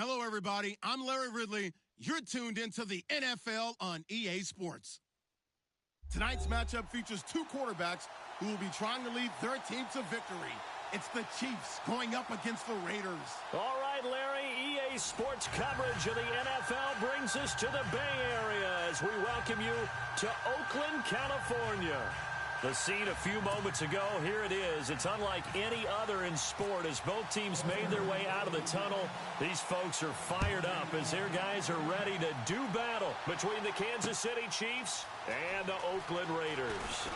Hello, everybody. I'm Larry Ridley. You're tuned into the NFL on EA Sports. Tonight's matchup features two quarterbacks who will be trying to lead their team to victory. It's the Chiefs going up against the Raiders. All right, Larry, EA Sports coverage of the NFL brings us to the Bay Area as we welcome you to Oakland, California. The scene a few moments ago, here it is. It's unlike any other in sport as both teams made their way out of the tunnel. These folks are fired up as their guys are ready to do battle between the Kansas City Chiefs and the Oakland Raiders.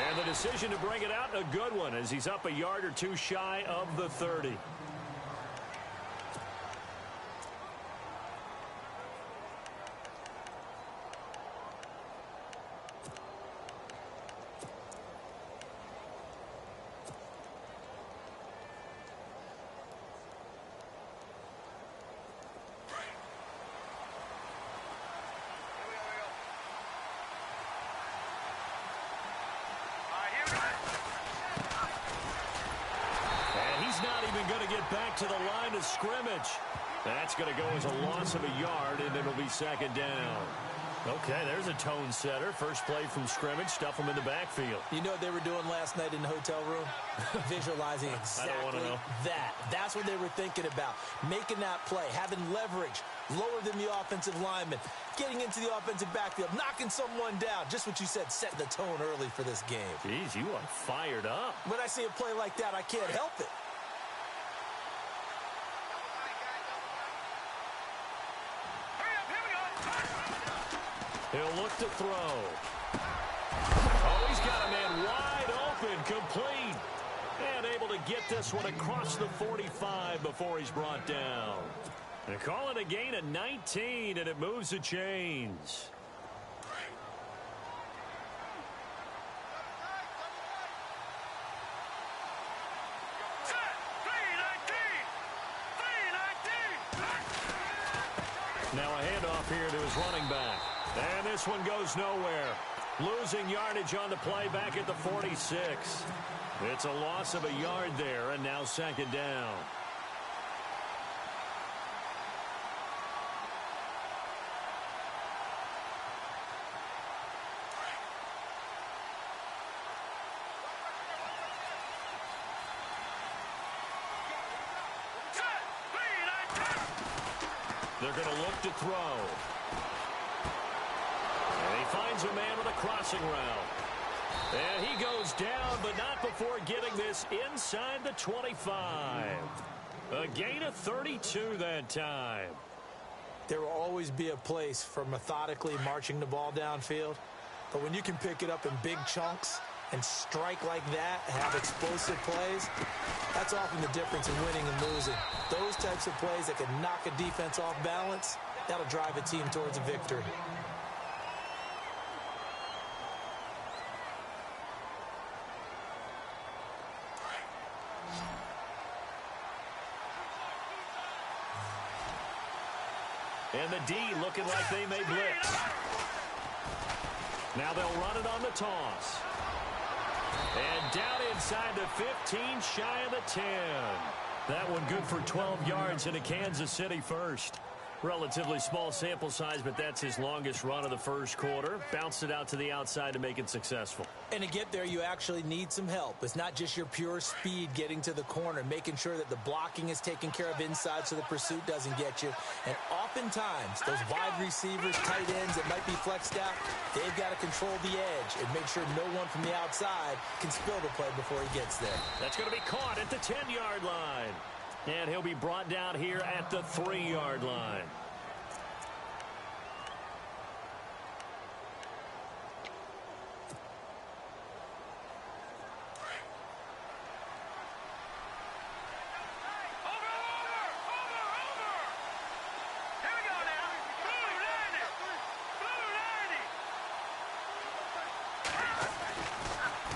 And the decision to bring it out, a good one, as he's up a yard or two shy of the 30. Going to get back to the line of scrimmage. That's going to go as a loss of a yard, and it'll be second down. Okay, there's a tone setter. First play from scrimmage, stuff them in the backfield. You know what they were doing last night in the hotel room? Visualizing exactly I don't want to know. that. That's what they were thinking about. Making that play, having leverage, lower than the offensive lineman, getting into the offensive backfield, knocking someone down. Just what you said, set the tone early for this game. Jeez, you are fired up. When I see a play like that, I can't help it. He'll look to throw. Oh, he's got a man wide open, complete. And able to get this one across the 45 before he's brought down. They call it a gain of 19, and it moves the chains. Now a handoff here to his running back. And this one goes nowhere. Losing yardage on the play back at the 46. It's a loss of a yard there, and now second down. They're going to look to throw. And he finds a man with a crossing route. And he goes down, but not before getting this inside the 25. A gain of 32 that time. There will always be a place for methodically marching the ball downfield. But when you can pick it up in big chunks and strike like that, have explosive plays, that's often the difference in winning and losing. Those types of plays that can knock a defense off balance, that'll drive a team towards a victory. And the D looking like they may blitz. Now they'll run it on the toss. And down inside the 15, shy of the 10. That one good for 12 yards in a Kansas City first. Relatively small sample size, but that's his longest run of the first quarter. Bounced it out to the outside to make it successful. And to get there, you actually need some help. It's not just your pure speed getting to the corner, making sure that the blocking is taken care of inside so the pursuit doesn't get you. And oftentimes, those wide receivers, tight ends that might be flexed out, they've got to control the edge and make sure no one from the outside can spill the play before he gets there. That's going to be caught at the 10-yard line. And he'll be brought down here at the 3-yard line.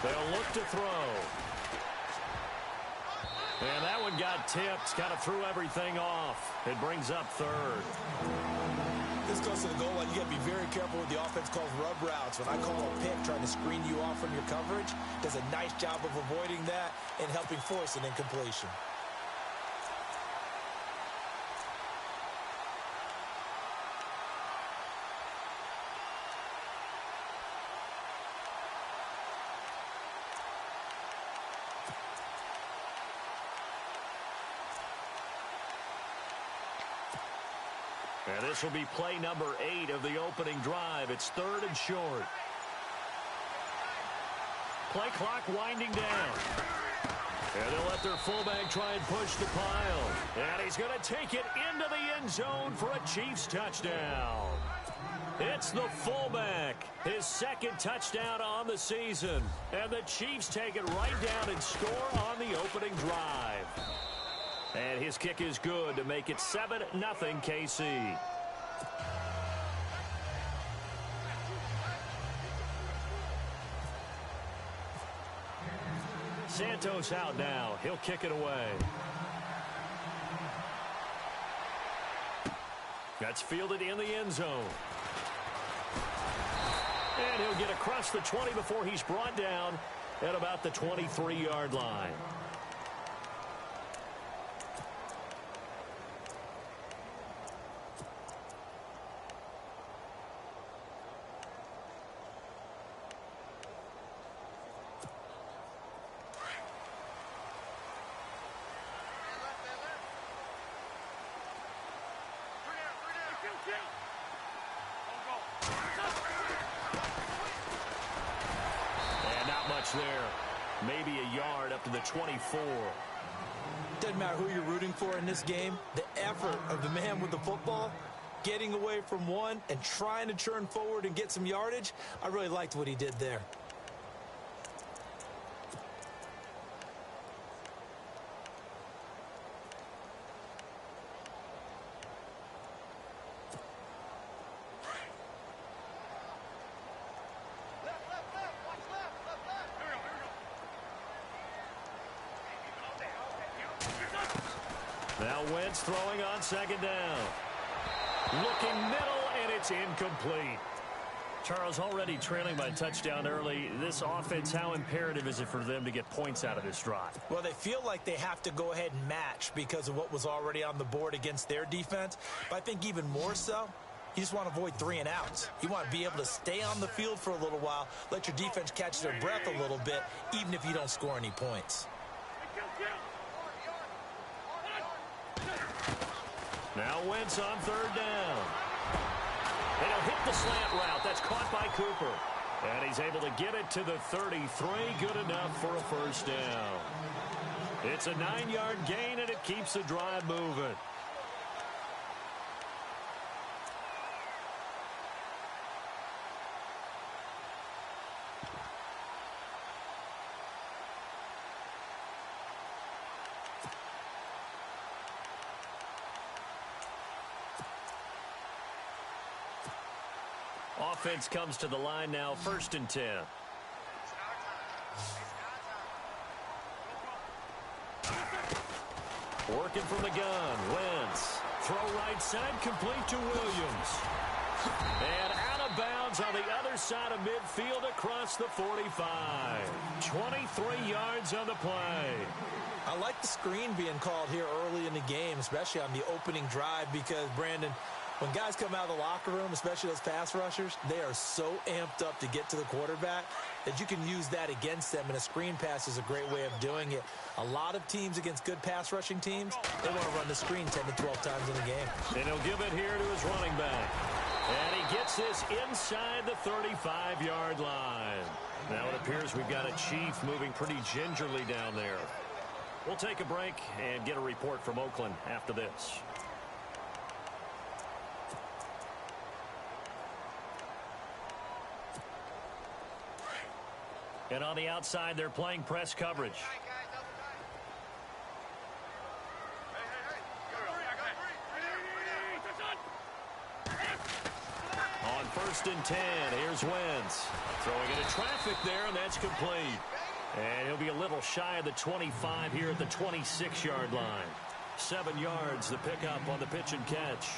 They'll look to throw. And that one got tipped. Kind of threw everything off. It brings up third. This goes to the goal line. You got to be very careful with the offense calls rub routes. When I call a pick trying to screen you off from your coverage, does a nice job of avoiding that and helping force an incompletion. And this will be play number 8 of the opening drive. It's 3rd and short. Play clock winding down. And they'll let their fullback try and push the pile. And he's going to take it into the end zone for a Chiefs touchdown. It's the fullback, his 2nd touchdown on the season. And the Chiefs take it right down and score on the opening drive. And his kick is good to make it 7-0 KC. Santos out now. He'll kick it away. That's fielded in the end zone. And he'll get across the 20 before he's brought down at about the 23-yard line. There, maybe a yard up to the 24. Doesn't matter who you're rooting for in this game. The effort of the man with the football, getting away from one and trying to turn forward and get some yardage, I really liked what he did there. Now Wentz throwing on 2nd down. Looking middle, and it's incomplete. Charles, already trailing by a touchdown early. This offense, how imperative is it for them to get points out of this drive? Well, they feel like they have to go ahead and match because of what was already on the board against their defense. But I think even more so, you just want to avoid 3 and outs. You want to be able to stay on the field for a little while, let your defense catch their breath a little bit, even if you don't score any points. Now Wentz on 3rd down. And he'll hit the slant route. That's caught by Cooper. And he's able to get it to the 33. Good enough for a 1st down. It's a 9-yard gain, and it keeps the drive moving. Offense comes to the line now, 1st and 10. Working from the gun, Wentz. Throw right side, complete to Williams. And out of bounds on the other side of midfield across the 45. 23 yards on the play. I like the screen being called here early in the game, especially on the opening drive, because, Brandon, when guys come out of the locker room, especially those pass rushers, they are so amped up to get to the quarterback that you can use that against them, and a screen pass is a great way of doing it. A lot of teams against good pass rushing teams, they want to run the screen 10 to 12 times in a game. And he'll give it here to his running back. And he gets this inside the 35-yard line. Now it appears we've got a Chief moving pretty gingerly down there. We'll take a break and get a report from Oakland after this. And on the outside, they're playing press coverage. On 1st and 10, here's Wentz. Throwing into traffic there, and that's complete. And he'll be a little shy of the 25 here at the 26-yard line. 7 yards, the pickup on the pitch and catch.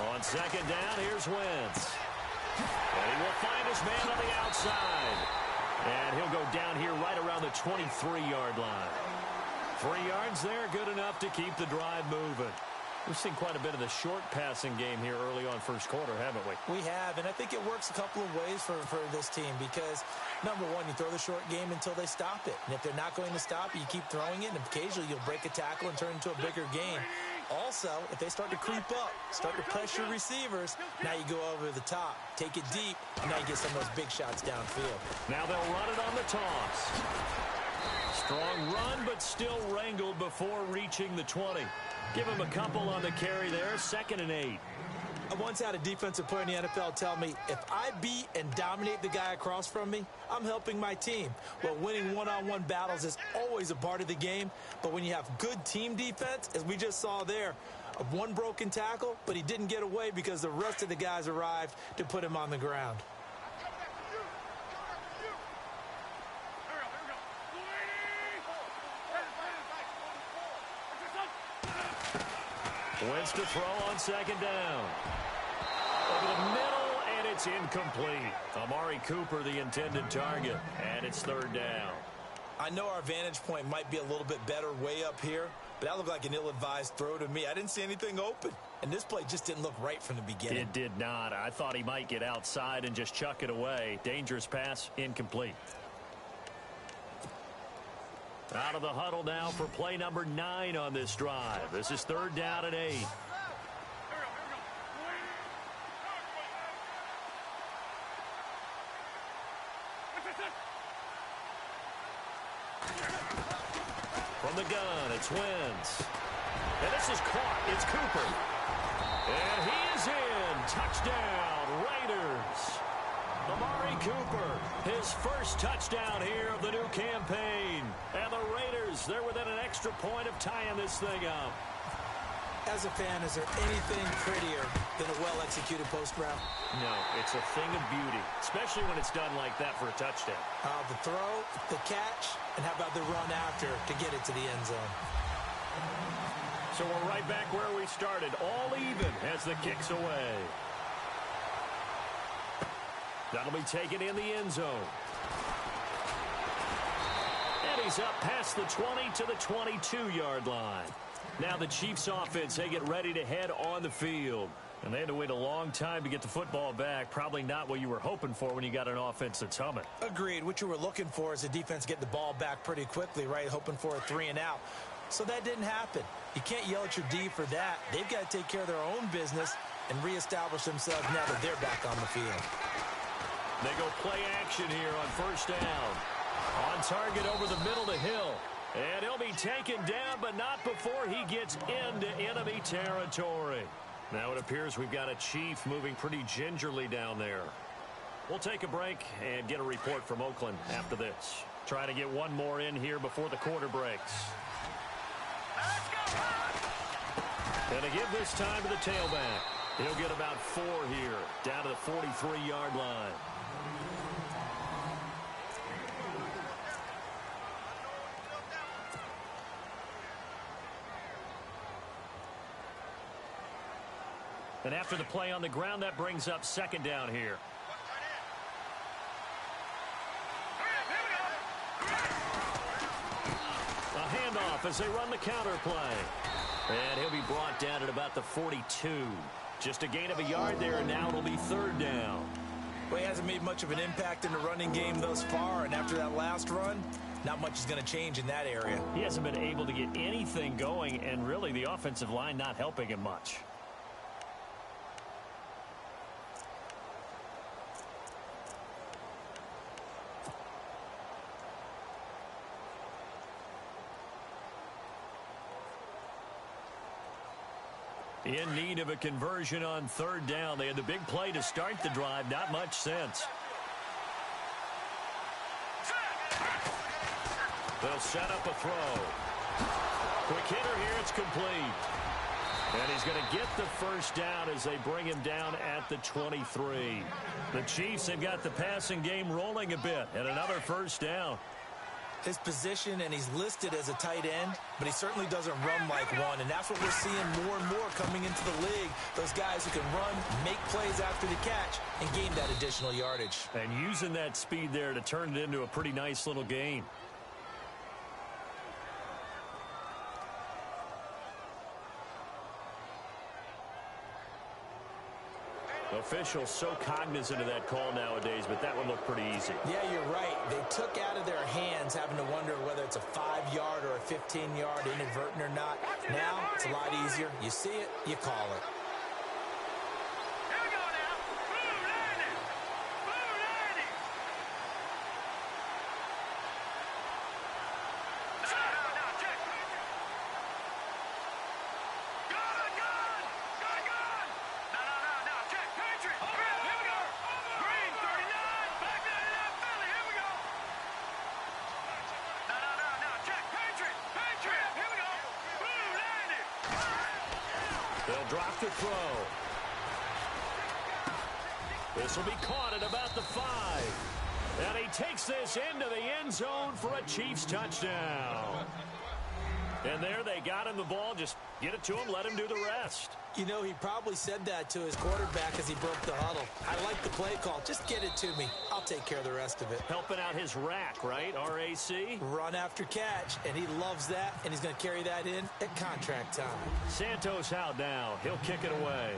On On second down, here's Wentz. And he will find his man on the outside. And he'll go down here right around the 23-yard line. 3 yards there, good enough to keep the drive moving. We've seen quite a bit of the short passing game here early on first quarter, haven't we? We have, and I think it works a couple of ways for this team because, number one, you throw the short game until they stop it. And if they're not going to stop it, you keep throwing it, and occasionally you'll break a tackle and turn it into a bigger game. Also, if they start to creep up, start to pressure receivers, now you go over the top, take it deep, and now you get some of those big shots downfield. Now they'll run it on the toss. Strong run, but still wrangled before reaching the 20. Give him a couple on the carry there, 2nd and 8. I once had a defensive player in the NFL tell me, if I beat and dominate the guy across from me, I'm helping my team. Well, winning one-on-one battles is always a part of the game, but when you have good team defense, as we just saw there, one broken tackle, but he didn't get away because the rest of the guys arrived to put him on the ground. Wentz to throw on second down. Over the middle, and it's incomplete. Amari Cooper, the intended target, and it's 3rd down. I know our vantage point might be a little bit better way up here, but that looked like an ill-advised throw to me. I didn't see anything open, and this play just didn't look right from the beginning. It did not. I thought he might get outside and just chuck it away. Dangerous pass, incomplete. Out of the huddle now for play number 9 on this drive. This is 3rd down and 8. From the gun, it's Wentz. And this is caught. It's Cooper. And he is in. Touchdown, Raiders. Amari Cooper, his first touchdown here of the new campaign. And the Raiders, they're within an extra point of tying this thing up. As a fan, is there anything prettier than a well-executed post route? No, it's a thing of beauty, especially when it's done like that for a touchdown. The throw, the catch, and how about the run after to get it to the end zone? So we're right back where we started, all even as the kick's away. That'll be taken in the end zone. And he's up past the 20 to the 22-yard line. Now the Chiefs offense, they get ready to head on the field. And they had to wait a long time to get the football back. Probably not what you were hoping for when you got an offense that's humming. Agreed. What you were looking for is the defense get the ball back pretty quickly, right? Hoping for a 3-and-out. So that didn't happen. You can't yell at your D for that. They've got to take care of their own business and reestablish themselves now that they're back on the field. They go play action here on 1st down. On target over the middle to Hill. And he'll be taken down, but not before he gets into enemy territory. Now it appears we've got a Chief moving pretty gingerly down there. We'll take a break and get a report from Oakland after this. Trying to get one more in here before the quarter breaks. And to give this time to the tailback. He'll get about 4 here, down to the 43-yard line. And after the play on the ground, that brings up 2nd down here. A handoff as they run the counter play. And he'll be brought down at about the 42. Just a gain of a yard there, and now it'll be 3rd down. Well, he hasn't made much of an impact in the running game thus far, and after that last run, not much is going to change in that area. He hasn't been able to get anything going, and really the offensive line not helping him much. In need of a conversion on 3rd down. They had the big play to start the drive. Not much sense. They'll set up a throw. Quick hitter here. It's complete. And he's going to get the 1st down as they bring him down at the 23. The Chiefs have got the passing game rolling a bit. And another 1st down. his position, and he's listed as a tight end, but he certainly doesn't run like one, and that's what we're seeing more and more coming into the league. Those guys who can run, make plays after the catch, and gain that additional yardage. And using that speed there to turn it into a pretty nice little gain. Officials so cognizant of that call nowadays, but that one looked pretty easy. Yeah, you're right. They took out of their hands having to wonder whether it's a 5-yard or a 15-yard, inadvertent or not. Now, it's a lot easier. You see it, you call it. Here we go now. Boom, landing. Boom, landing. Now, check. Gun. Now, check. Patriot. Here we go. Green, 39. Back to Philly. Here we go. Now, check. Patriot. Here we go. Boom, landing. They'll drop the throw. This will be caught at about the 5. And he takes this into the end zone for a Chiefs touchdown. And there they got him the ball. Just get it to him, let him do the rest. You know, he probably said that to his quarterback as he broke the huddle. I like the play call. Just get it to me. I'll take care of the rest of it. Helping out his rack, right? RAC. Run after catch, and he loves that, and he's going to carry that in at contract time. Santos out now. He'll kick it away.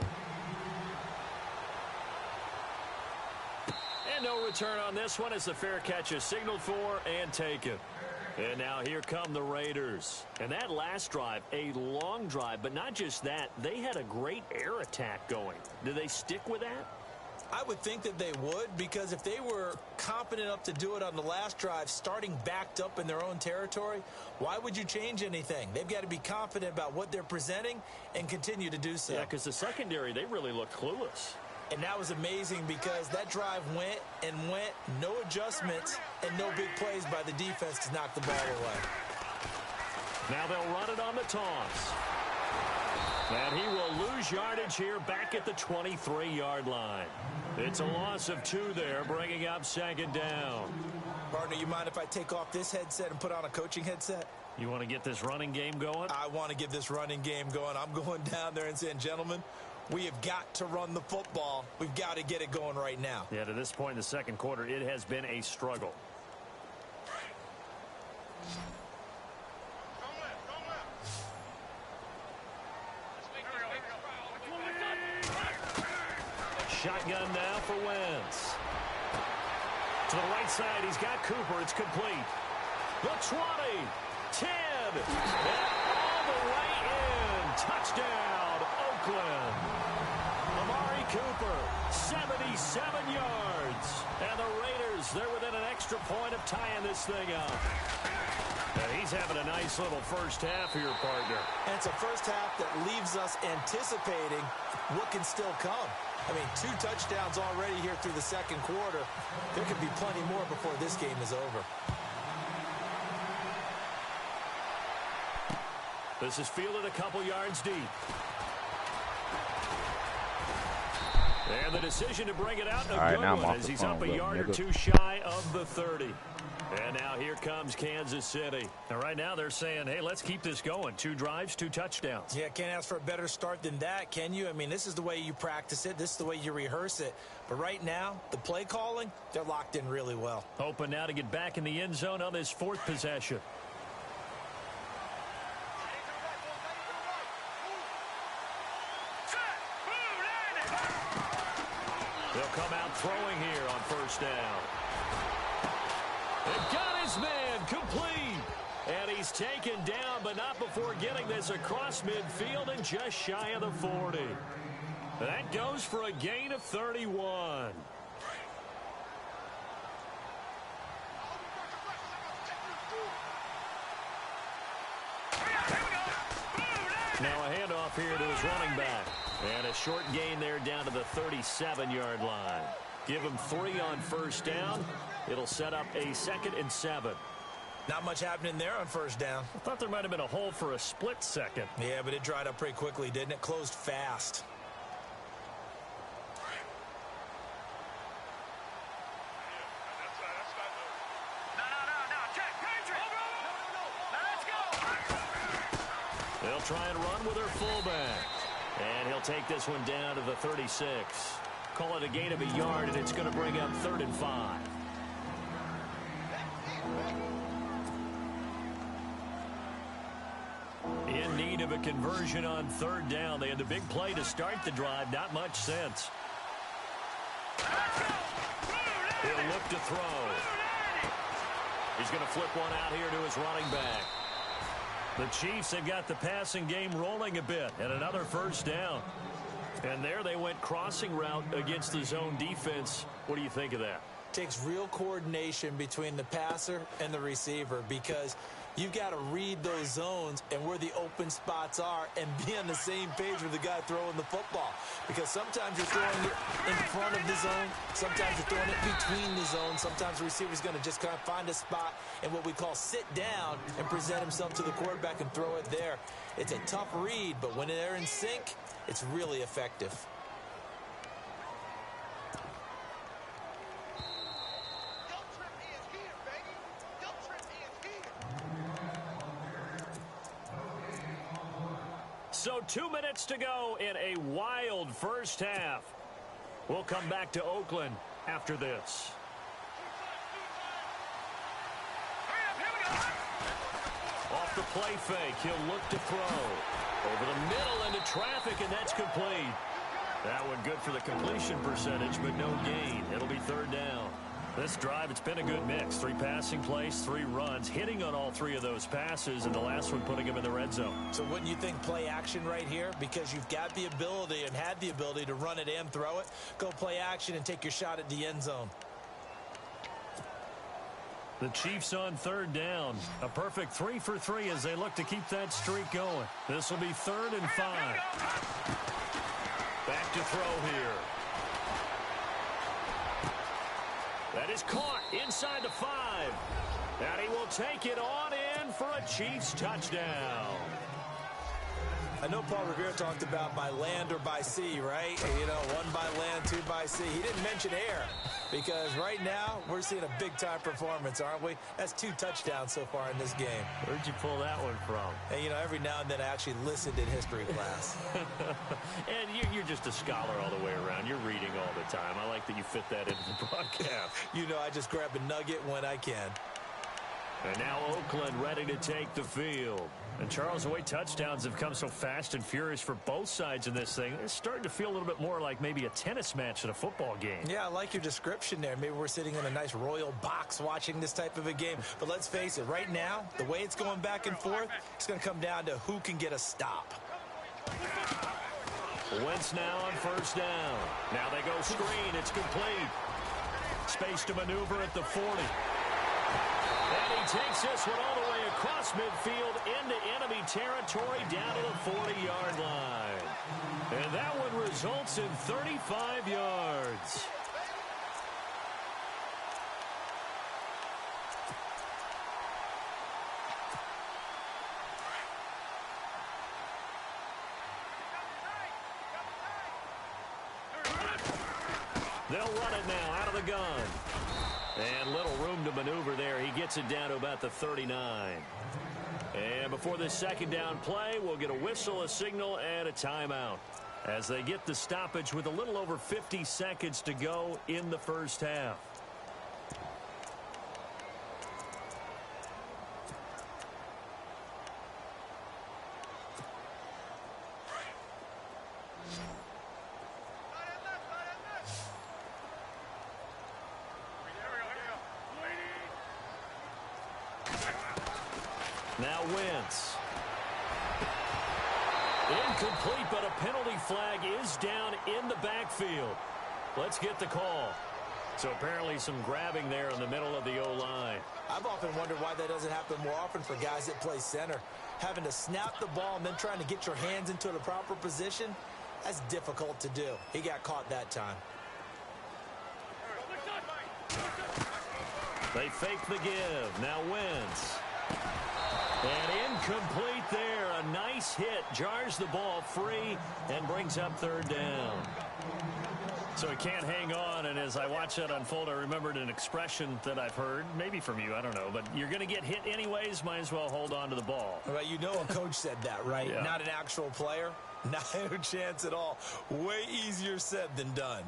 And no return on this one as the fair catch is signaled for and taken. And now here come the Raiders. And that last drive, a long drive, but not just that. They had a great air attack going. Do they stick with that? I would think that they would, because if they were competent enough to do it on the last drive, starting backed up in their own territory, why would you change anything? They've got to be confident about what they're presenting and continue to do so. Yeah, because the secondary, they really looked clueless. And that was amazing because that drive went, no adjustments, and no big plays by the defense to knock the ball away. Now they'll run it on the toss. And he will lose yardage here back at the 23-yard line. It's a loss of 2 there, bringing up second down. Partner, you mind if I take off this headset and put on a coaching headset? You want to get this running game going? I want to get this running game going. I'm going down there and saying, gentlemen, we have got to run the football. We've got to get it going right now. Yeah, to this point in the second quarter, it has been a struggle. Shotgun now for Wentz. To the right side, he's got Cooper. It's complete. The 20, 10, and all the way in. Touchdown, Oakland. Amari Cooper, 77 yards. And the Raiders, they're within an extra point of tying this thing up. And he's having a nice little first half here, partner. And it's a first half that leaves us anticipating what can still come. I mean, 2 touchdowns already here through the second quarter. There could be plenty more before this game is over. This is fielded a couple yards deep. And the decision to bring it out in a good one as he's up a yard or 2 shy of the 30. And now here comes Kansas City. And right now they're saying, hey, let's keep this going. 2 drives, 2 touchdowns. Yeah, can't ask for a better start than that, can you? I mean, this is the way you practice it. This is the way you rehearse it. But right now, the play calling, they're locked in really well. Hoping now to get back in the end zone on this 4th possession. They'll come out throwing here on first down. They've got his man complete. And he's taken down, but not before getting this across midfield and just shy of the 40. That goes for a gain of 31. Now a handoff here to his running back. And a short gain there down to the 37-yard line. Give him 3 on first down. It'll set up a 2nd and 7. Not much happening there on first down. I thought there might have been a hole for a split second. Yeah, but it dried up pretty quickly, didn't it? Closed fast. Check, Patriot. They'll try and run with their fullback. And he'll take this one down to the 36. Call it a gain of a yard, and it's going to bring up 3rd and 5. In need of a conversion on 3rd down. They had the big play to start the drive. Not much sense. He'll look to throw. He's going to flip one out here to his running back. The Chiefs have got the passing game rolling a bit, and another 1st down. And there they went crossing route against the zone defense. What do you think of that? Takes real coordination between the passer and the receiver, because you've got to read those zones and where the open spots are and be on the same page with the guy throwing the football. Because sometimes you're throwing it in front of the zone. Sometimes you're throwing it between the zones. Sometimes the receiver's going to just kind of find a spot and what we call sit down and present himself to the quarterback and throw it there. It's a tough read, but when they're in sync, it's really effective. So 2 minutes to go in a wild 1st half. We'll come back to Oakland after this. Off the play fake, he'll look to throw. Over the middle into traffic, and that's complete. That one good for the completion percentage, but no gain. It'll be 3rd down. This drive, it's been a good mix. 3 passing plays, 3 runs, hitting on all 3 of those passes, and the last one putting him in the red zone. So wouldn't you think play action right here? Because you've got the ability and had the ability to run it and throw it. Go play action and take your shot at the end zone. The Chiefs on 3rd down. A perfect 3 for 3 as they look to keep that streak going. This will be 3rd and 5. Back to throw here. That is caught inside the 5. And he will take it on in for a Chiefs touchdown. I know Paul Revere talked about by land or by sea, right? You know, 1 by land, 2 by sea. He didn't mention air, because right now we're seeing a big-time performance, aren't we? That's 2 touchdowns so far in this game. Where'd you pull that one from? And, you know, every now and then I actually listened in history class. And you're just a scholar all the way around. You're reading all the time. I like that you fit that into the broadcast. You know, I just grab a nugget when I can. And now Oakland ready to take the field. And Charles, the way touchdowns have come so fast and furious for both sides in this thing, it's starting to feel a little bit more like maybe a tennis match at a football game. Yeah, I like your description there. Maybe we're sitting in a nice royal box watching this type of a game. But let's face it, right now, the way it's going back and forth, it's going to come down to who can get a stop. Wentz now on 1st down. Now they go screen. It's complete. Space to maneuver at the 40. And he takes this one all the way across midfield into enemy territory down to the 40-yard line. And that one results in 35 yards. They'll run it now out of the gun. And little room to maneuver there. He gets it down to about the 39. And before this 2nd down play, we'll get a whistle, a signal, and a timeout as they get the stoppage with a little over 50 seconds to go in the 1st half. Now Wentz. Incomplete, but a penalty flag is down in the backfield. Let's get the call. So apparently some grabbing there in the middle of the O-line. I've often wondered why that doesn't happen more often for guys that play center. Having to snap the ball and then trying to get your hands into the proper position, that's difficult to do. He got caught that time. They fake the give. Now Wentz. And incomplete there. A nice hit. Jars the ball free and brings up 3rd down. So he can't hang on, and as I watch that unfold, I remembered an expression that I've heard, maybe from you, I don't know, but you're going to get hit anyways, might as well hold on to the ball. Well, you know a coach said that, right? Yeah. Not an actual player. Not a chance at all. Way easier said than done.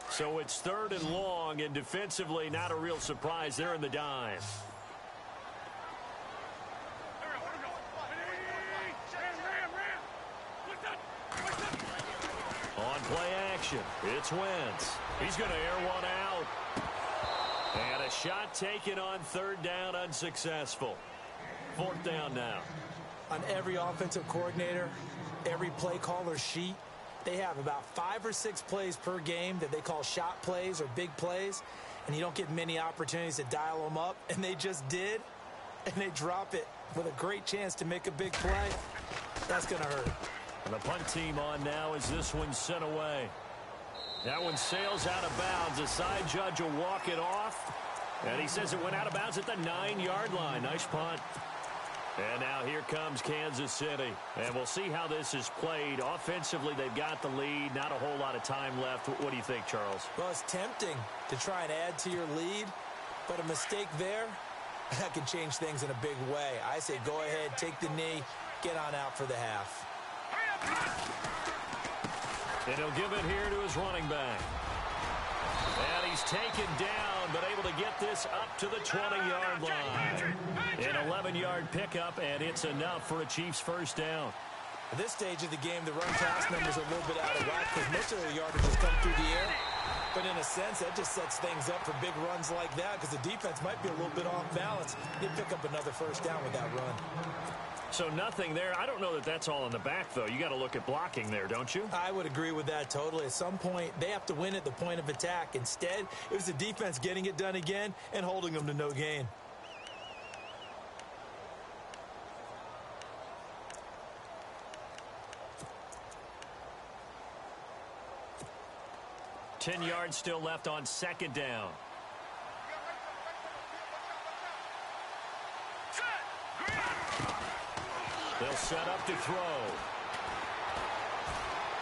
So it's 3rd and long, and defensively, not a real surprise. They're in the dime. On play action, it's Wentz. He's going to air one out. And a shot taken on 3rd down, unsuccessful. 4th down now. On every offensive coordinator, every play caller sheet, they have about 5 or 6 plays per game that they call shot plays or big plays, and you don't get many opportunities to dial them up, and they just did, and they drop it with a great chance to make a big play. That's going to hurt. And the punt team on now as this one's sent away. That one sails out of bounds. The side judge will walk it off, and he says it went out of bounds at the 9-yard line. Nice punt. And now here comes Kansas City. And we'll see how this is played. Offensively, they've got the lead. Not a whole lot of time left. What do you think, Charles? Well, it's tempting to try and add to your lead, but a mistake there, that can change things in a big way. I say go ahead, take the knee, get on out for the half. And he'll give it here to his running back. And he's taken down, but able to get this up to the 20-yard line. An 11-yard pickup, and it's enough for a Chiefs first down. At this stage of the game, the run-pass numbers are a little bit out of whack because most of the yardage has come through the air. But in a sense, that just sets things up for big runs like that because the defense might be a little bit off balance. They pick up another first down with that run. So nothing there. I don't know that that's all in the back, though. You got to look at blocking there, don't you? I would agree with that totally. At some point, they have to win at the point of attack. Instead, it was the defense getting it done again and holding them to no gain. Ten yards still left on 2nd down. They'll set up to throw.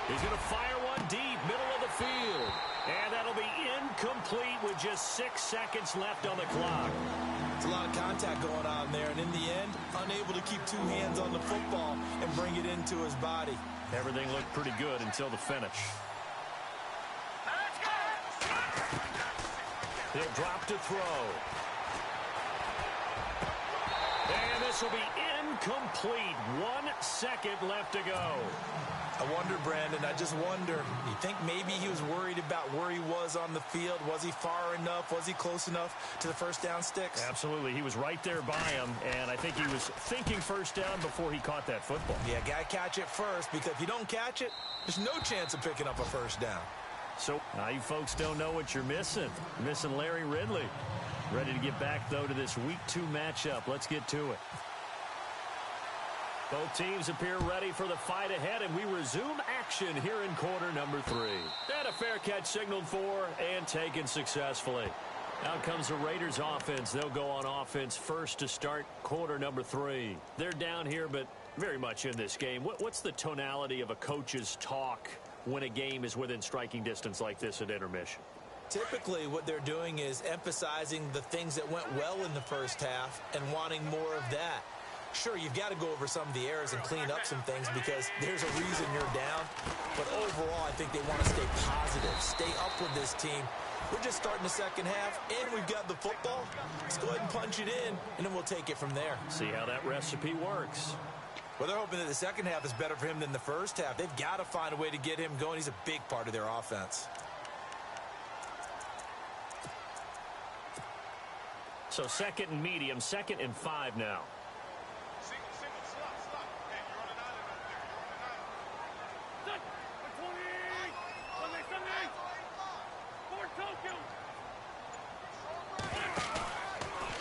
He's going to fire one deep, middle of the field. And that'll be incomplete with just 6 seconds left on the clock. There's a lot of contact going on there, and in the end, unable to keep 2 hands on the football and bring it into his body. Everything looked pretty good until the finish. He'll drop to throw. And this will be incomplete. 1 second left to go. I wonder, Brandon, I just wonder, you think maybe he was worried about where he was on the field? Was he far enough? Was he close enough to the first down sticks? Absolutely. He was right there by him, and I think he was thinking first down before he caught that football. Yeah, got to catch it first, because if you don't catch it, there's no chance of picking up a first down. So now you folks don't know what you're missing. You're missing Larry Ridley. Ready to get back, though, to this Week 2 matchup. Let's get to it. Both teams appear ready for the fight ahead, and we resume action here in quarter number 3. And a fair catch signaled for and taken successfully. Out comes the Raiders offense. They'll go on offense first to start quarter number 3. They're down here, but very much in this game. What's the tonality of a coach's talk when a game is within striking distance like this at intermission? Typically, what they're doing is emphasizing the things that went well in the first half and wanting more of that. Sure, you've got to go over some of the errors and clean up some things because there's a reason you're down. But overall, I think they want to stay positive, stay up with this team. We're just starting the second half, and we've got the football. Let's go ahead and punch it in, and then we'll take it from there. See how that recipe works. Well, they're hoping that the second half is better for him than the first half. They've got to find a way to get him going. He's a big part of their offense. So 2nd and medium, 2nd and 5 now.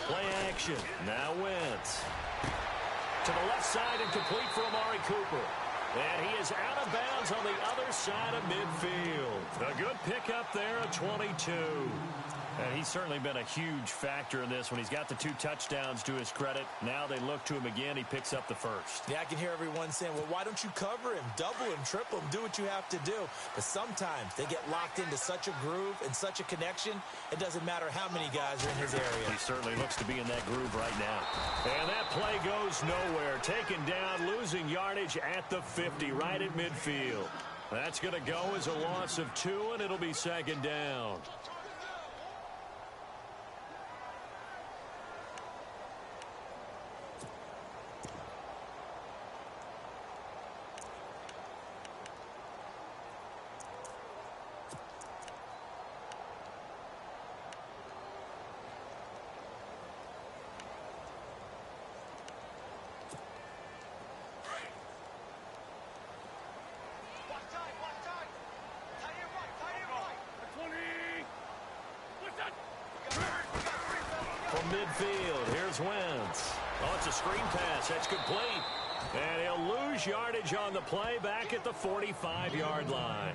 Play action. Now Wentz. To the left side and complete for Amari Cooper. And he is out of bounds on the other side of midfield. A good pickup there, a 22. And he's certainly been a huge factor in this. When he's got the 2 touchdowns to his credit, now they look to him again. He picks up the first. Yeah, I can hear everyone saying, well, why don't you cover him, double him, triple him, do what you have to do. But sometimes they get locked into such a groove and such a connection, it doesn't matter how many guys are in his area. He certainly looks to be in that groove right now. And that play goes nowhere. Taken down, losing yardage at the 50, right at midfield. That's going to go as a loss of 2, and it'll be second down. From midfield, here's Wentz. Oh, it's a screen pass. That's complete. And he'll lose yardage on the play back at the 45-yard line.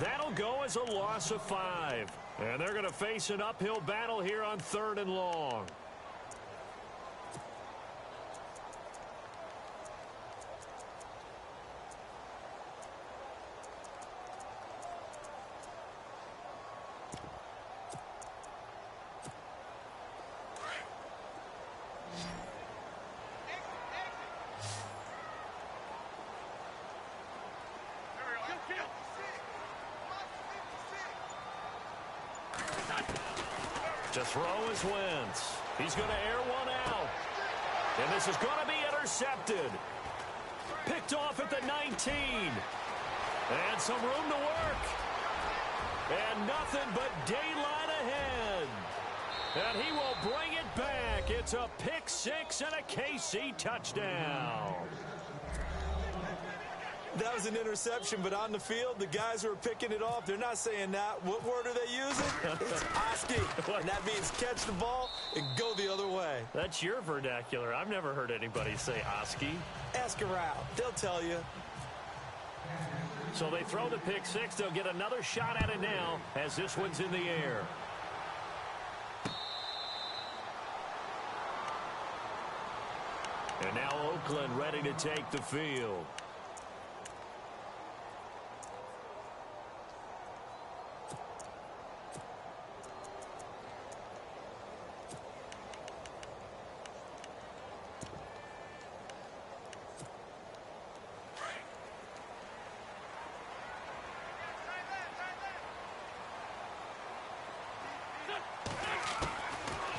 That'll go as a loss of 5. And they're going to face an uphill battle here on 3rd and long. To throw is Wentz. He's going to air one out. And this is going to be intercepted. Picked off at the 19. And some room to work. And nothing but daylight ahead. And he will bring it back. It's a pick 6 and a KC touchdown. That was an interception, but on the field, the guys who are picking it off, they're not saying that. What word are they using? It's Oski, and that means catch the ball and go the other way. That's your vernacular. I've never heard anybody say Oski. Ask around. They'll tell you. So they throw the pick 6. They'll get another shot at it now as this one's in the air. And now Oakland ready to take the field.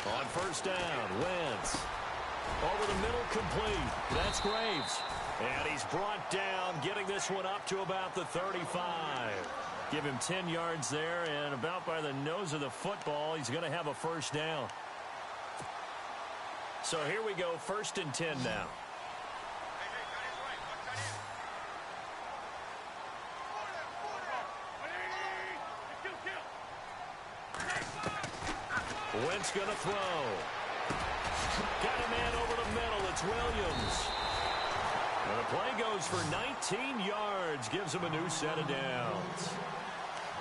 On first down, Wentz. Over the middle, complete. That's Graves. And he's brought down, getting this one up to about the 35. Give him 10 yards there, and about by the nose of the football, he's going to have a first down. So here we go, 1st and 10 now. Wentz going to throw. Got a man over the middle. It's Williams. And the play goes for 19 yards. Gives him a new set of downs.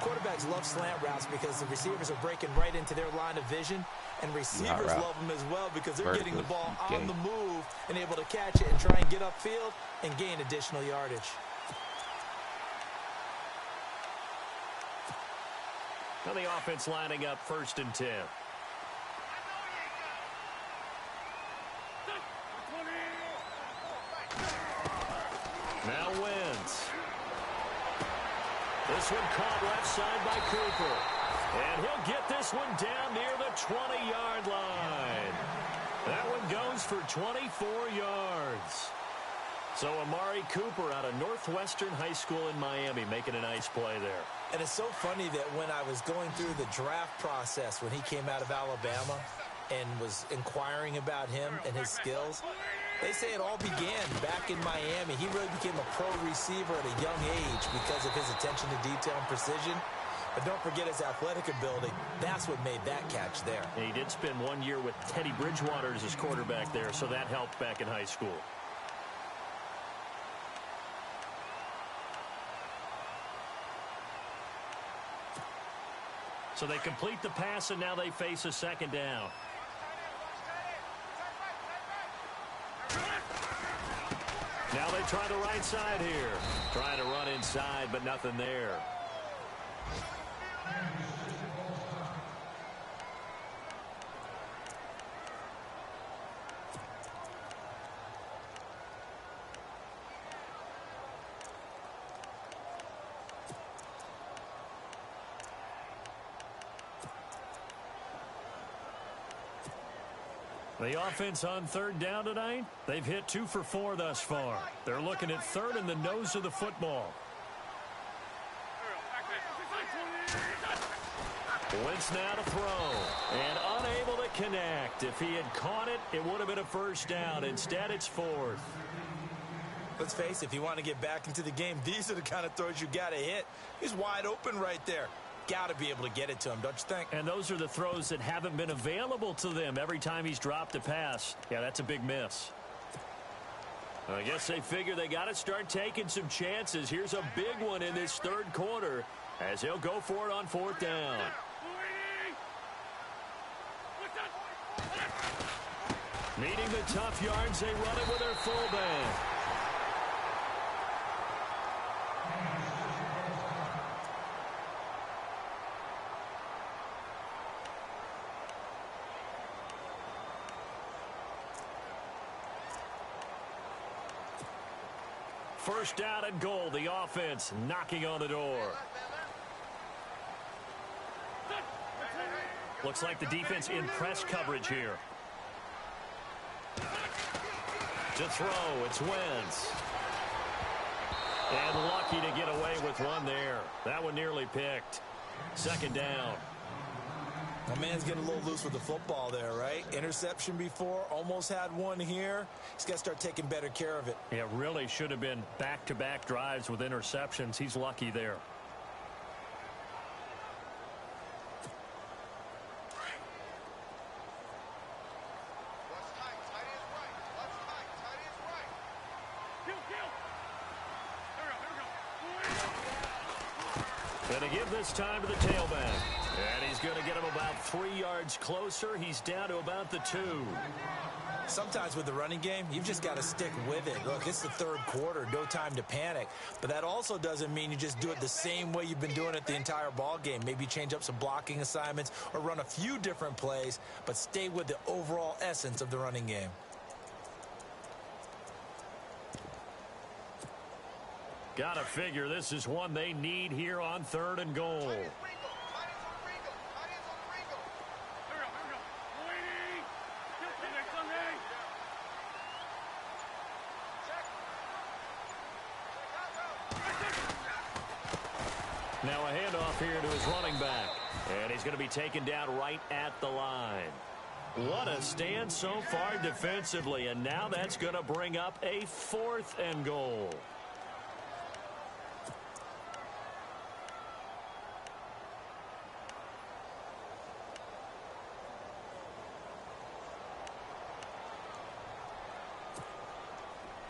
Quarterbacks love slant routes because the receivers are breaking right into their line of vision. And receivers love them as well because they're getting the ball on the move and able to catch it and try and get upfield and gain additional yardage. Now the offense lining up 1st and 10. Now Wentz. This one caught left side by Cooper. And he'll get this one down near the 20-yard line. That one goes for 24 yards. So Amari Cooper out of Northwestern High School in Miami making a nice play there. And it's so funny that when I was going through the draft process when he came out of Alabama and was inquiring about him and his skills, they say it all began back in Miami. He really became a pro receiver at a young age because of his attention to detail and precision. But don't forget his athletic ability. That's what made that catch there. And he did spend 1 year with Teddy Bridgewater as his quarterback there, so that helped back in high school. So they complete the pass, and now they face a second down. Now they try the right side here. Trying to run inside, but nothing there. The offense on third down tonight, they've hit 2 for 4 thus far. They're looking at third in the nose of the football. Wentz now to throw, and unable to connect. If he had caught it, it would have been a first down. Instead, it's 4th. Let's face it, if you want to get back into the game, these are the kind of throws you got to hit. He's wide open right there. Got to be able to get it to him, don't you think? And those are the throws that haven't been available to them every time he's dropped a pass. Yeah, that's a big miss. I guess they figure they got to start taking some chances. Here's a big one in this third quarter as he'll go for it on 4th down. Needing the tough yards, they run it with their fullback. First down and goal. The offense knocking on the door. Looks like the defense in press coverage here. To throw, it's Wentz. And lucky to get away with one there. That one nearly picked. Second down. My man's getting a little loose with the football there, right? Interception before, almost had one here. He's got to start taking better care of it. Yeah, really should have been back-to-back drives with interceptions. He's lucky there. Going to give this time to the tailback. And he's going to get him about 3 yards closer. He's down to about the 2. Sometimes with the running game, you've just got to stick with it. Look, it's the third quarter, no time to panic. But that also doesn't mean you just do it the same way you've been doing it the entire ball game. Maybe change up some blocking assignments or run a few different plays, but stay with the overall essence of the running game. Gotta figure this is one they need here on 3rd and goal. Now a handoff here to his running back. And he's going to be taken down right at the line. What a stand so far defensively. And now that's going to bring up a 4th and goal.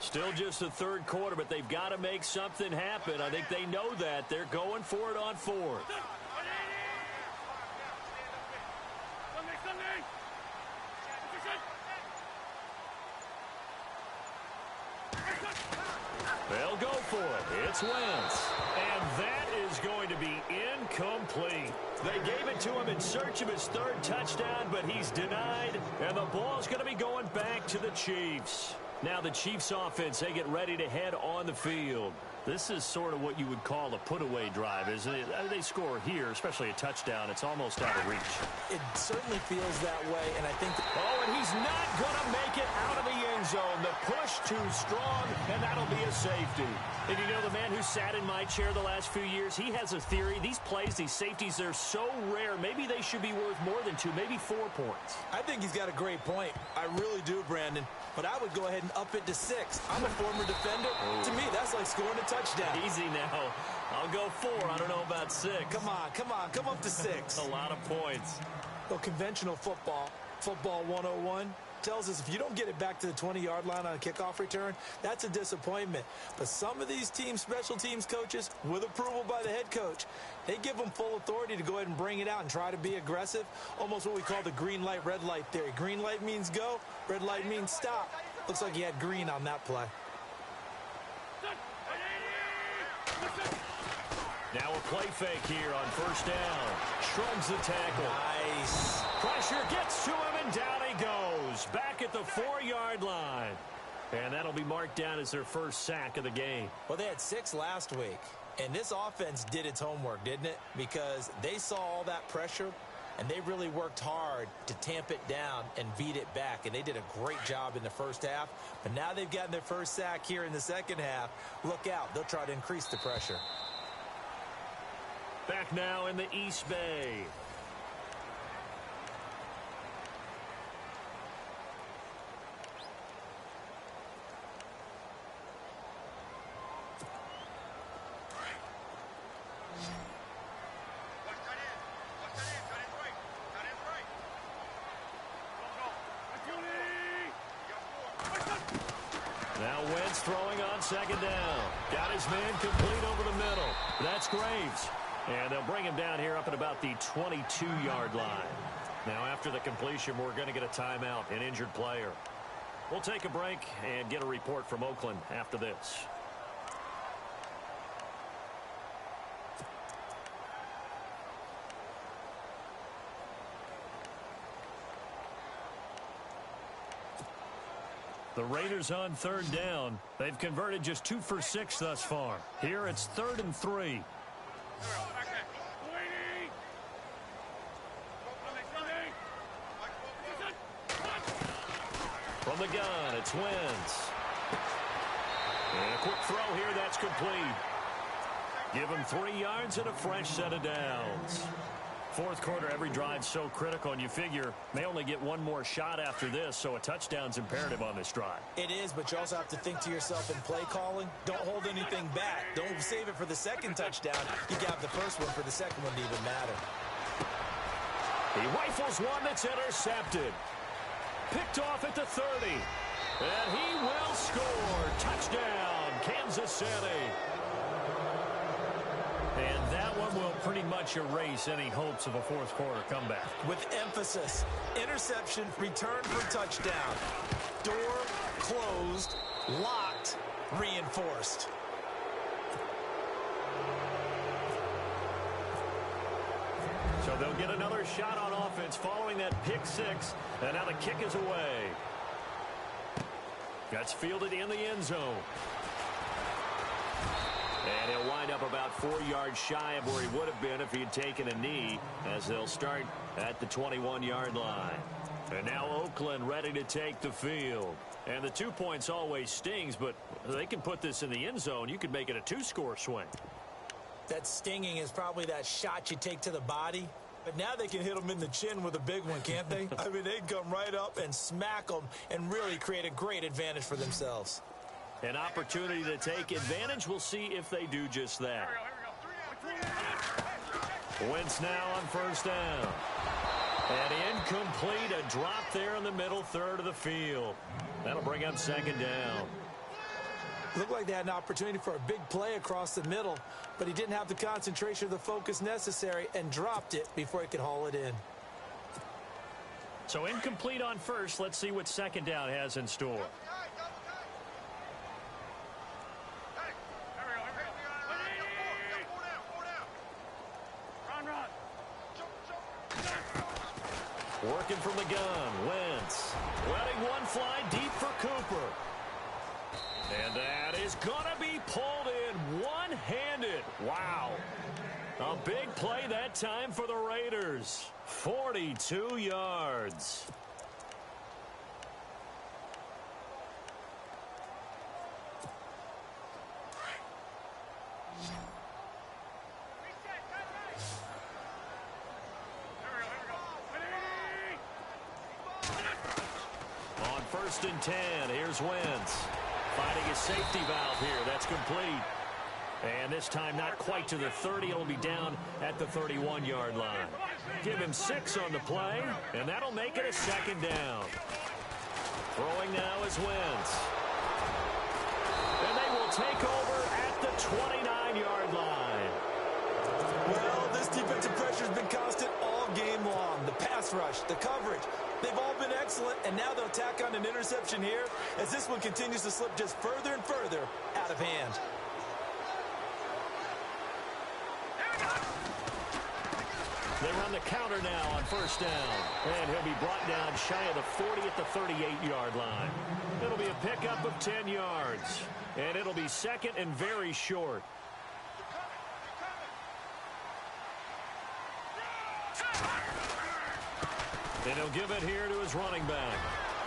Still just the third quarter, but they've got to make something happen. I think they know that. They're going for it on 4th. They'll go for it. It's Wentz. And that is going to be incomplete. They gave it to him in search of his 3rd touchdown, but he's denied. And the ball's going to be going back to the Chiefs. Now the Chiefs offense, they get ready to head on the field. This is sort of what you would call a put-away drive, isn't it? They score here, especially a touchdown. It's almost out of reach. It certainly feels that way, and I think... Oh, and he's not going to make it out of the end zone. The push too strong, and that'll be a safety. And you know, the man who sat in my chair the last few years, he has a theory. These plays, these safeties, they're so rare. Maybe they should be worth more than 2, maybe 4 points. I think he's got a great point. I really do, Brandon. But I would go ahead and up it to 6. I'm a former defender. Oh. To me, that's like scoring a touchdown. Easy now. I'll go 4. I don't know about 6. Come on. Come up to 6. A lot of points. Well, conventional football 101, tells us if you don't get it back to the 20-yard line on a kickoff return, that's a disappointment. But some of these special teams coaches, with approval by the head coach, they give them full authority to go ahead and bring it out and try to be aggressive, almost what we call the green light, red light theory. Green light means go, red light means stop. Looks like he had green on that play. Now a play fake here on first down. Shrugs the tackle. Nice. Pressure gets to him, and down he goes. Back at the 4-yard line. And that'll be marked down as their first sack of the game. Well, they had 6 last week. And this offense did its homework, didn't it? Because they saw all that pressure, and they really worked hard to tamp it down and beat it back. And they did a great job in the first half. But now they've gotten their first sack here in the second half. Look out. They'll try to increase the pressure. Back now in the East Bay. Now Wentz throwing on second down. Got his man complete over the middle. That's Graves. And they'll bring him down here up at about the 22-yard line. Now after the completion, we're going to get a timeout, an injured player. We'll take a break and get a report from Oakland after this. The Raiders on third down. They've converted just 2 for 6 thus far. Here it's 3rd and 3. From the gun, it's Wentz. And a quick throw here, that's complete. Give him 3 yards and a fresh set of downs. Fourth quarter, every drive so critical, and you figure they only get one more shot after this, so a touchdown's imperative on this drive. It is, but you also have to think to yourself in play calling. Don't hold anything back. Don't save it for the second touchdown. You got the first one for the second one to even matter. He rifles one that's intercepted. Picked off at the 30. And he will score. Touchdown, Kansas City. And that one will pretty much erase any hopes of a fourth quarter comeback. With emphasis, interception, return for touchdown. Door closed, locked, reinforced. So they'll get another shot on offense following that pick six. And now the kick is away. That's fielded in the end zone. And he'll wind up about 4 yards shy of where he would have been if he had taken a knee, as they'll start at the 21-yard line. And now Oakland ready to take the field. And the 2 points always stings, but they can put this in the end zone. You could make it a 2-score swing. That stinging is probably that shot you take to the body. But now they can hit them in the chin with a big one, can't they? I mean, they come right up and smack them and really create a great advantage for themselves. An opportunity to take advantage. We'll see if they do just that. Wentz now on first down. And incomplete. A drop there in the middle third of the field. That'll bring up second down. Looked like they had an opportunity for a big play across the middle, but he didn't have the concentration or the focus necessary and dropped it before he could haul it in. So incomplete on first. Let's see what second down has in store. Working from the gun, Wentz. Letting one fly deep for Cooper. And that is going to be pulled in one-handed. Wow. A big play that time for the Raiders. 42 yards. On 1st and 10, here's Wentz. Finding his safety valve here. That's complete. And this time not quite to the 30. It'll be down at the 31-yard line. Give him 6 on the play, and that'll make it a second down. Throwing now is Wentz. And they will take over at the 29-yard line. Well, this defensive pressure has been constant all game long. The pass rush, the coverage, they've all been excellent, and now they'll tack on an interception here as this one continues to slip just further and further out of hand. They run the counter now on first down. And he'll be brought down shy of the 40 at the 38-yard line. It'll be a pickup of 10 yards. And it'll be second and very short. And he'll give it here to his running back.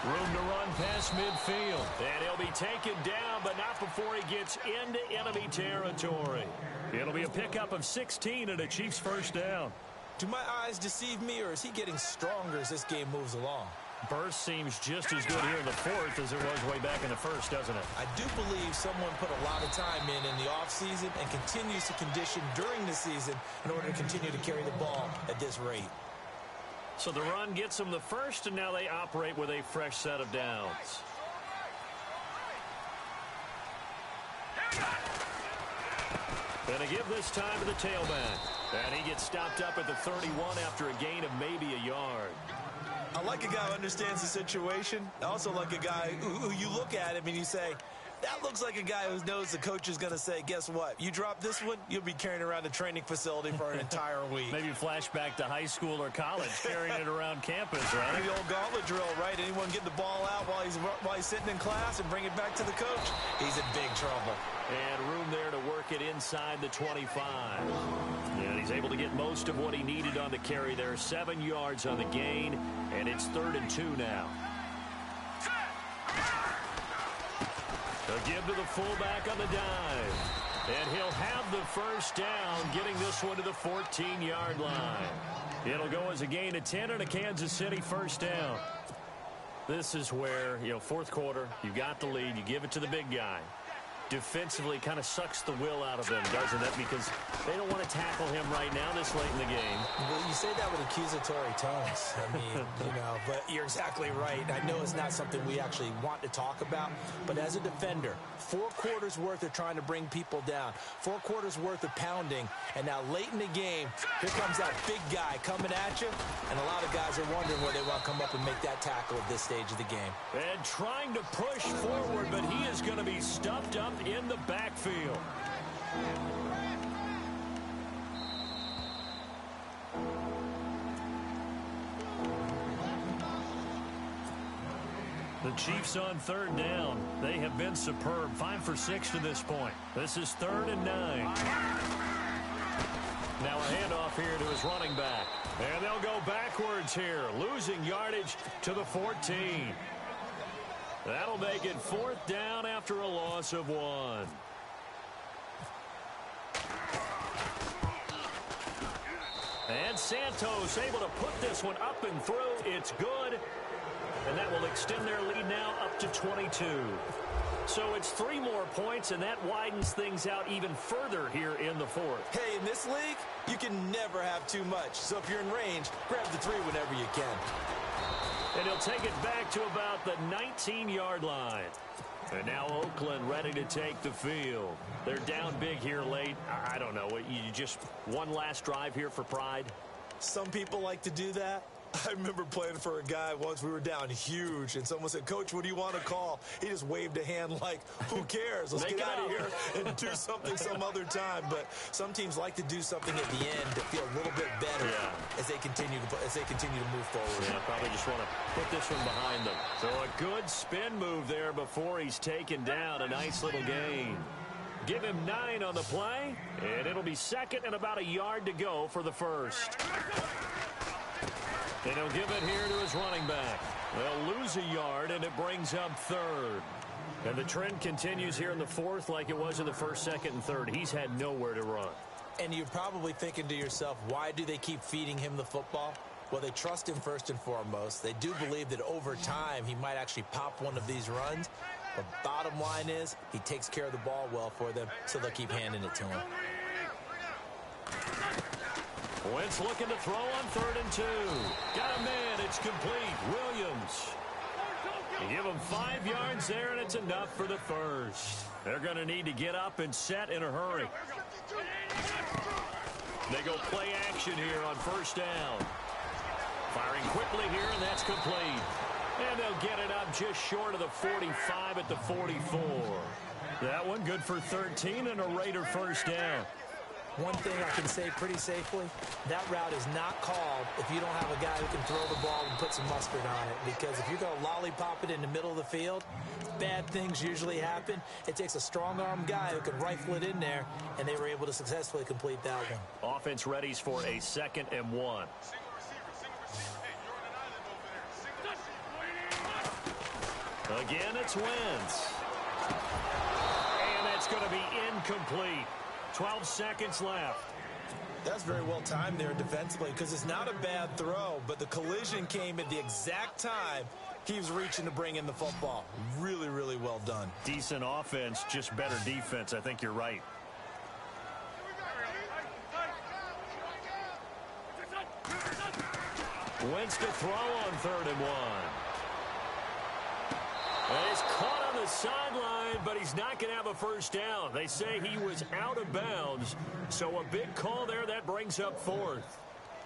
Room to run past midfield. And he'll be taken down, but not before he gets into enemy territory. It'll be a pickup of 16 and a Chiefs first down. Do my eyes deceive me, or is he getting stronger as this game moves along? Burst seems just as good here in the fourth as it was way back in the first, doesn't it? I do believe someone put a lot of time in the offseason and continues to condition during the season in order to continue to carry the ball at this rate. So the run gets them the first, and now they operate with a fresh set of downs. Gonna give this time to the tailback. And he gets stopped up at the 31 after a gain of maybe a yard. I like a guy who understands the situation. I also like a guy who you look at him and you say, that looks like a guy who knows the coach is going to say, guess what? You drop this one, you'll be carrying around a training facility for an entire week. Maybe flashback to high school or college, carrying it around campus, right? The old gauntlet drill, right? Anyone get the ball out while he's sitting in class and bring it back to the coach? He's in big trouble. And room there to work it inside the 25. And he's able to get most of what he needed on the carry there. 7 yards on the gain, and it's 3rd and 2 now. They'll give to the fullback on the dive. And he'll have the first down, getting this one to the 14-yard line. It'll go as a gain of 10 and a Kansas City first down. This is where, fourth quarter, you got the lead, you give it to the big guy. Defensively kind of sucks the will out of them, doesn't it? Because they don't want to tackle him right now this late in the game. Well, you say that with accusatory tones. I mean, but you're exactly right. I know it's not something we actually want to talk about, but as a defender, 4 quarters worth of trying to bring people down, 4 quarters worth of pounding, and now late in the game, here comes that big guy coming at you, and a lot of guys are wondering where they want to come up and make that tackle at this stage of the game. And trying to push forward, but he is going to be stuffed up in the backfield. The Chiefs on 3rd down. They have been superb. 5 for 6 to this point. This is 3rd and 9. Now a handoff here to his running back. And they'll go backwards here, losing yardage to the 14. That'll make it 4th down after a loss of 1. And Santos able to put this one up and through. It's good. And that will extend their lead now up to 22. So it's 3 more points, and that widens things out even further here in the 4th. Hey, in this league, you can never have too much. So if you're in range, grab the 3 whenever you can. And he'll take it back to about the 19-yard line. And now Oakland ready to take the field. They're down big here late. I don't know. You just one last drive here for pride? Some people like to do that. I remember playing for a guy once. We were down huge, and someone said, Coach, what do you want to call? He just waved a hand like, who cares? Let's get out of here and do something some other time. But some teams like to do something at the end to feel a little bit better as they continue to move forward. Yeah, probably just want to put this one behind them. So a good spin move there before he's taken down. A nice little gain. Give him 9 on the play, and it'll be 2nd and about a yard to go for the first. And he'll give it here to his running back. They'll lose a yard, and it brings up 3rd. And the trend continues here in the 4th like it was in the 1st, 2nd, and 3rd. He's had nowhere to run. And you're probably thinking to yourself, why do they keep feeding him the football? Well, they trust him first and foremost. They do believe that over time he might actually pop one of these runs. But bottom line is he takes care of the ball well for them, so they'll keep handing it to him. Wentz looking to throw on 3rd and 2. Got a man. It's complete. Williams. You give them 5 yards there, and it's enough for the first. They're going to need to get up and set in a hurry. They go play action here on first down. Firing quickly here, and that's complete. And they'll get it up just short of the 45 at the 44. That one good for 13 and a Raider first down. One thing I can say pretty safely, that route is not called if you don't have a guy who can throw the ball and put some mustard on it. Because if you're going to lollipop it in the middle of the field, bad things usually happen. It takes a strong-arm guy who can rifle it in there, and they were able to successfully complete that one. Offense readies for a 2nd and 1. Again, it's Wentz. And that's going to be incomplete. 12 seconds left. That's very well timed there defensively because it's not a bad throw, but the collision came at the exact time he was reaching to bring in the football. Really, really well done. Decent offense, just better defense. I think you're right. Wentz to throw on 3rd and 1. And he's caught on the sideline, but he's not going to have a first down. They say he was out of bounds, so a big call there. That brings up 4th.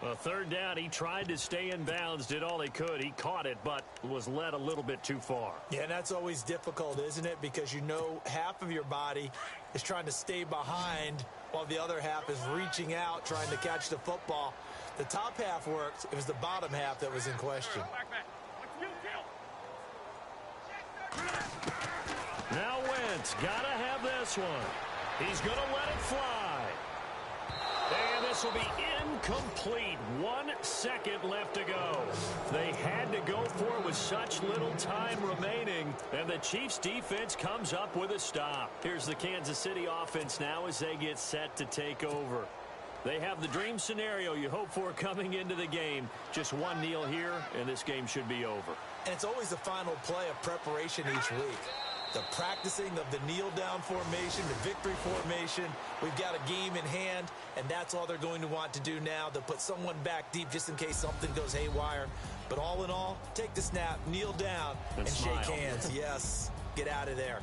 A 3rd down, he tried to stay in bounds, did all he could. He caught it, but was led a little bit too far. Yeah, and that's always difficult, isn't it? Because you know half of your body is trying to stay behind while the other half is reaching out, trying to catch the football. The top half worked. It was the bottom half that was in question. Now Wentz, gotta have this one. He's gonna let it fly. And this will be incomplete. 1 second left to go. They had to go for it with such little time remaining. And the Chiefs defense comes up with a stop. Here's the Kansas City offense now as they get set to take over. They have the dream scenario you hope for coming into the game. Just one kneel here, and this game should be over. And it's always the final play of preparation each week. The practicing of the kneel-down formation, the victory formation. We've got a game in hand, and that's all they're going to want to do now. They'll put someone back deep just in case something goes haywire. But all in all, take the snap, kneel down, and shake hands. Yes, get out of there.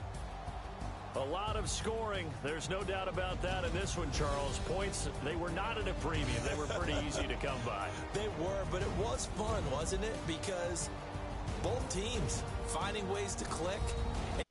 A lot of scoring. There's no doubt about that in this one, Charles. Points, they were not at a premium. They were pretty easy to come by. They were, but it was fun, wasn't it? Because both teams finding ways to click, and